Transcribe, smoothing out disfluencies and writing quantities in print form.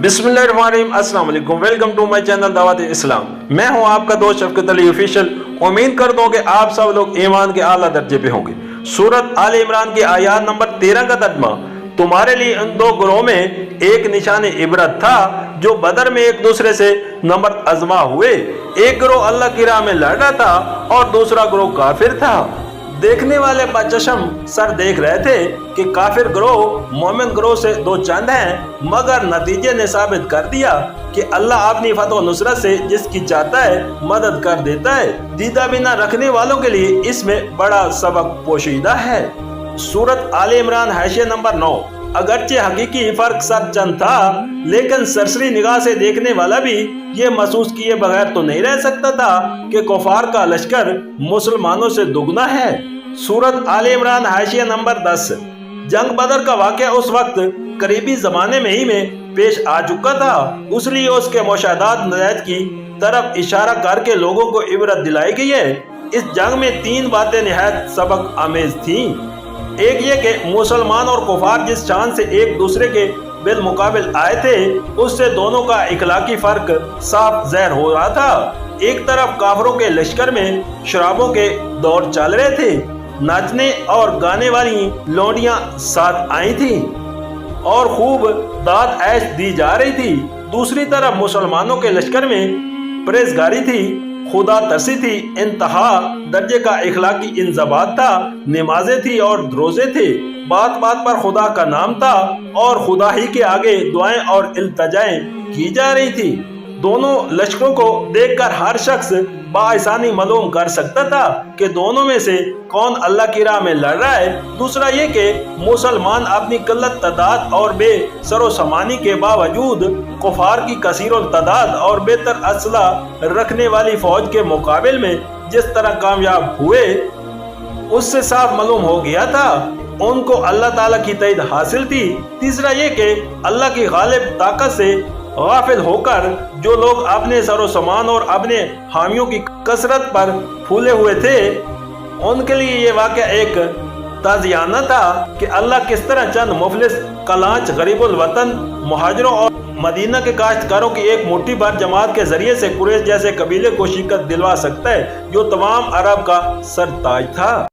बिस्मिल्लाहिर्रहमानिर्रहीम, अस्सलाम वालेकुम। वेलकम टू माय चैनल दावत इस्लाम। मैं हूं आपका दोस्त शफकत अली ऑफिशियल। उम्मीद करता हूं कि आप सब लोग ईमान के आला दर्जे पे होंगे। सूरत आल इमरान की आयत नंबर 13 का तर्जुमा, तुम्हारे लिए इन दो ग्रोह में एक निशान इबरत था जो बदर में एक दूसरे से नंबर आजमा हुए। एक ग्रोह अल्लाह की राह में लड़ रहा था और दूसरा ग्रोह काफिर था। देखने वाले बचशम सर देख रहे थे कि काफिर ग्रोह मोमिन ग्रोह से दो चंद हैं, मगर नतीजे ने साबित कर दिया कि अल्लाह अपनी फतह नुसरत से जिसकी चाहता है मदद कर देता है। दीदा बिना रखने वालों के लिए इसमें बड़ा सबक पोशीदा है। सूरत आले इमरान हाशिया नंबर 9। अगरचे हकीकी फर्क सर चंद था, लेकिन सरसरी निगाह से देखने वाला भी ये महसूस किए बगैर तो नहीं रह सकता था कि कुफार का लश्कर मुसलमानों से दुगना है। सूरत आले इमरान हाशिया नंबर 10। जंग बदर का वाक़या उस वक्त करीबी जमाने में ही में पेश आ चुका था, इसलिए उसके मुशाहदात नज़ायत की तरफ इशारा करके लोगों को इबरत दिलाई गई है। इस जंग में 3 बातें निहायत सबक आमेज थी। एक ये कि मुसलमान और कुफार जिस शान से एक दूसरे के बिलमुकाबिल आए थे, उससे दोनों का इखलाकी फर्क साफ ज़ाहिर हो रहा था। एक तरफ काफरों के लश्कर में शराबों के दौर चल रहे थे, नाचने और गाने वाली लौंडियां साथ आई थी और खूब दाद ऐश दी जा रही थी। दूसरी तरफ मुसलमानों के लश्कर में परहेजगारी थी, खुदा तरसी थी, इंतहा दर्जे का इखलाकी इंजबात था, नमाजें थी और रोजे थे, बात बात पर खुदा का नाम था और खुदा ही के आगे दुआएं और इल्तजाएं की जा रही थी। दोनों लश्करों को देखकर हर शख्स बाआसानी मालूम कर सकता था कि दोनों में से कौन अल्लाह की राह में लड़ रहा है। दूसरा ये कि मुसलमान अपनी किल्लत तादाद और बेसरो समानी के बावजूद कुफार की कसीर तादाद और बेहतर असला रखने वाली फौज के मुकाबले में जिस तरह कामयाब हुए, उससे साफ मालूम हो गया था उनको अल्लाह ताला की तईद हासिल थी। तीसरा ये कि अल्लाह की गालिब ताकत से गाफिल होकर जो लोग अपने सरो समान और अपने हामियों की कसरत पर फूले हुए थे, उनके लिए ये वाक़या एक ताज़ियाना था कि अल्लाह किस तरह चंद मुफलिस कलांच गरीबुल वतन मुहाजिरों और मदीना के काश्तकारों की एक मुट्ठी भर जमात के जरिए से कुरैश जैसे कबीले को शिकस्त दिलवा सकता है, जो तमाम अरब का सरताज था।